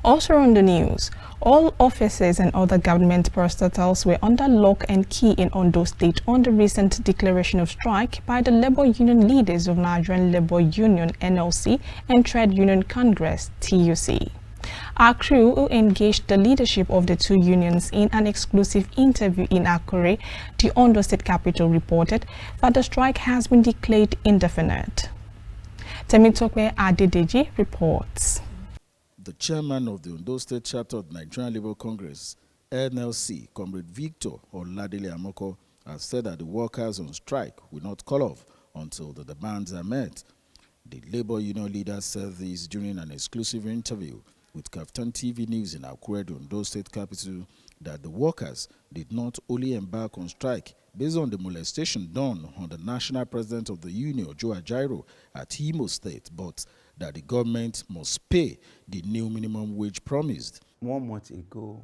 Also on the news, all offices and other government parastatals were under lock and key in Ondo State on the recent declaration of strike by the labor union leaders of Nigerian Labour Union (NLC) and Trade Union Congress (TUC). Our crew, who engaged the leadership of the two unions in an exclusive interview in Akure, the Ondo State capital, reported that the strike has been declared indefinite. Temitope Adedeji reports. The chairman of the Ondo State chapter of the Nigerian Labour Congress, NLC, Comrade Victor Oladele Amoko, has said that the workers on strike will not call off until the demands are met. The Labour Union leader said this during an exclusive interview with KAFTAN TV News in Akure, the Ondo State capital, that the workers did not only embark on strike based on the molestation done on the national president of the union, Joe Ajaero, at Imo State, but that the government must pay the new minimum wage promised. 1 month ago,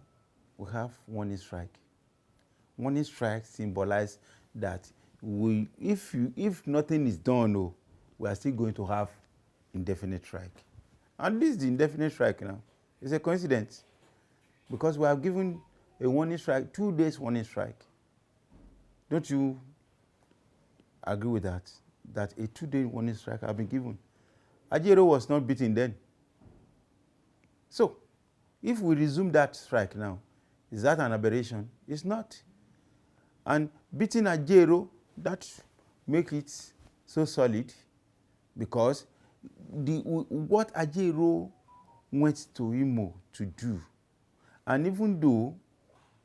we have warning strike. Warning strike symbolizes that if nothing is done, we are still going to have indefinite strike. And this is the indefinite strike now. It's a coincidence because we have given a warning strike, 2 days warning strike. Don't you agree with that? That a 2-day warning strike has been given. Ajaero was not beaten then. So, if we resume that strike now, is that an aberration? It's not. And beating Ajaero, that makes it so solid because what Ajaero went to Imo to do, and even though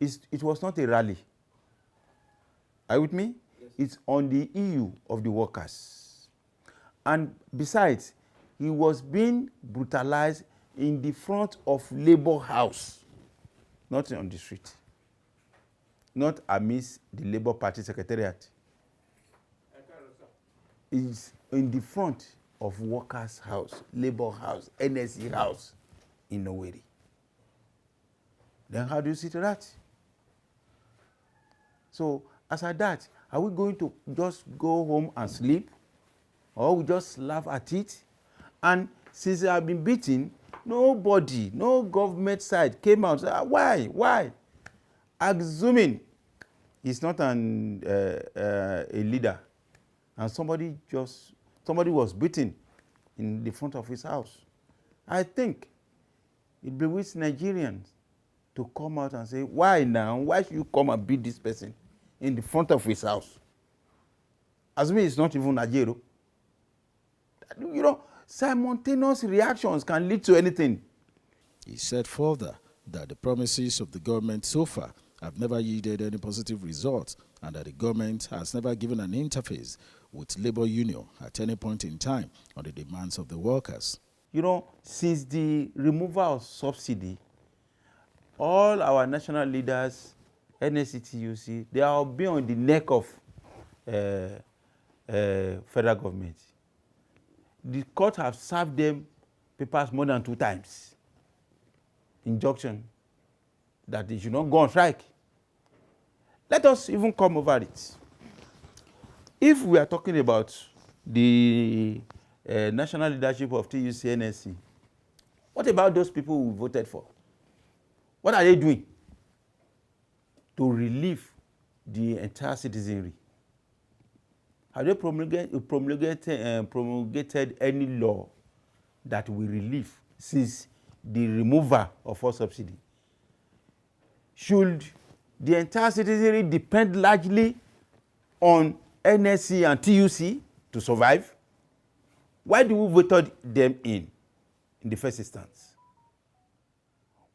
it was not a rally, are you with me? Yes. It's on the EU of the workers. And besides, he was being brutalized in the front of Labour House, not on the street, not amidst the Labour Party Secretariat. It's in the front of Workers' House, Labour House, NSE House in Owerri. Then how do you see to that? So, as at that, are we going to just go home and sleep? Or we just laugh at it? And since they have been beaten, nobody, no government side came out and said, why? Assuming he's not a leader, and somebody was beaten in the front of his house. I think it behooves Nigerians to come out and say, why now? Why should you come and beat this person in the front of his house? Assuming it's not even Ajaero. You know, simultaneous reactions can lead to anything. He said further that the promises of the government so far have never yielded any positive results and that the government has never given an interface with labor union at any point in time on the demands of the workers. You know, since the removal of subsidy, all our national leaders, NSCTUC, they have been on the neck of federal government. The court have served them papers more than 2 times. Injunction that they should not go on strike. Let us even come over it. If we are talking about the national leadership of TUC NSC, what about those people who voted for? What are they doing to relieve the entire citizenry? Have they promulgated any law that will relieve since the removal of all subsidy? Should the entire citizenry depend largely on NSC and TUC to survive? Why do we vote them in the first instance?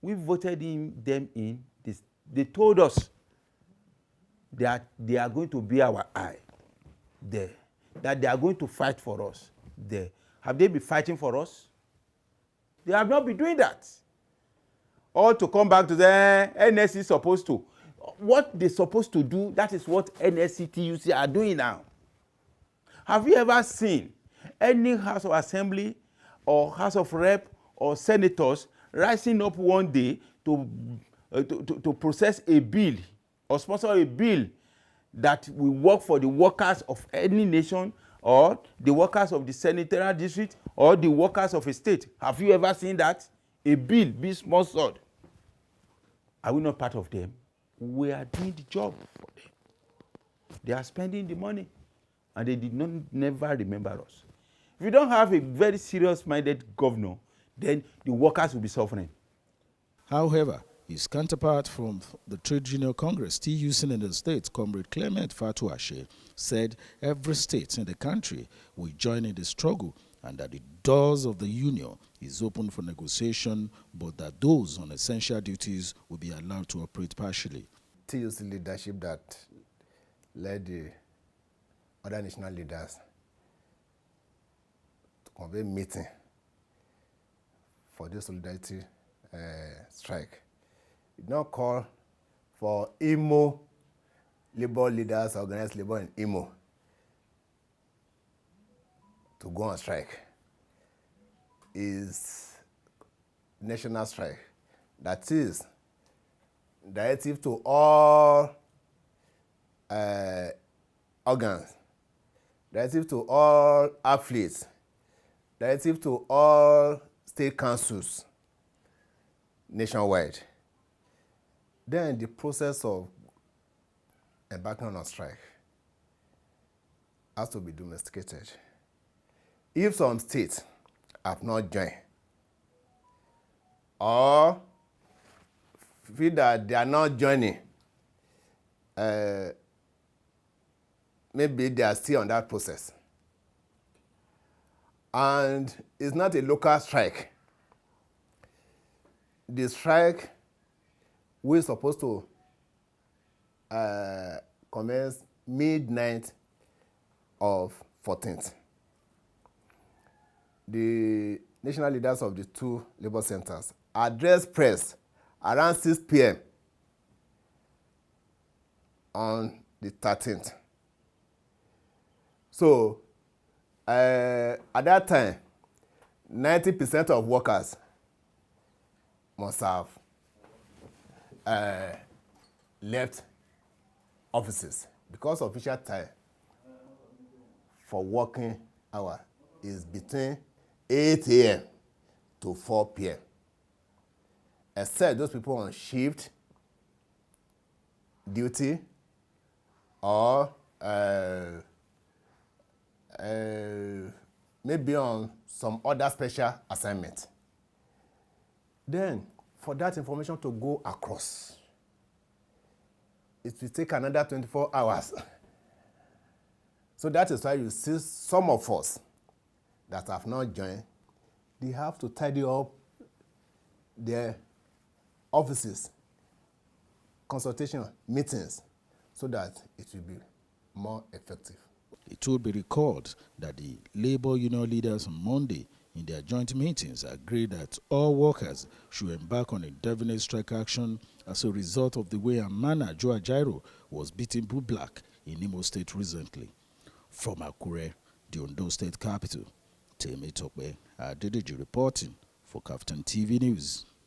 We voted them in. They told us that they are going to be our eye there, that they are going to fight for us there. Have they been fighting for us? They have not been doing that. Or to come back to the NSC is supposed to. What they're supposed to do, that is what NSC, TUC are doing now. Have you ever seen any House of Assembly or House of Rep or senators rising up one day to process a bill or sponsor a bill that will work for the workers of any nation or the workers of the senatorial district or the workers of a state? Have you ever seen that a bill be sponsored, are we not part of them? We are doing the job for them. They are spending the money, and they did not never remember us. If you don't have a very serious-minded governor, then the workers will be suffering. However, his counterpart from the Trade Union Congress, TUC in the state, Comrade Clement Fatuashe, said every state in the country will join in the struggle and that the doors of the union is open for negotiation, but that those on essential duties will be allowed to operate partially. TUC leadership that led the other national leaders to convene a meeting for this solidarity strike. It now call for Imo labor leaders, organized labor in Imo, to go on strike. Is national strike. That is directive to all organs, directive to all athletes, directive to all state councils nationwide. Then the process of embarking on a strike has to be domesticated. If some states have not joined or feel that they are not joining, maybe they are still on that process. And it's not a local strike. The strike we're supposed to commence midnight of 14th. The national leaders of the two labor centers addressed press around 6 p.m. on the 13th. So, at that time, 90% of workers must have left offices because official time for working hour is between 8 a.m. to 4 p.m. Except those people on shift duty or maybe on some other special assignment. Then, for that information to go across, it will take another 24 hours. So that is why you see some of us that have not joined, they have to tidy up their offices, consultation, meetings, so that it will be more effective. It will be recalled that the labor union leaders on Monday in their joint meetings agreed that all workers should embark on indefinite strike action as a result of the way a man, Joe Ajaero, was beaten blue black in Imo State recently. From Akure, the Ondo State capital, Temi Tokwe Adedeji reporting for KAFTAN TV News.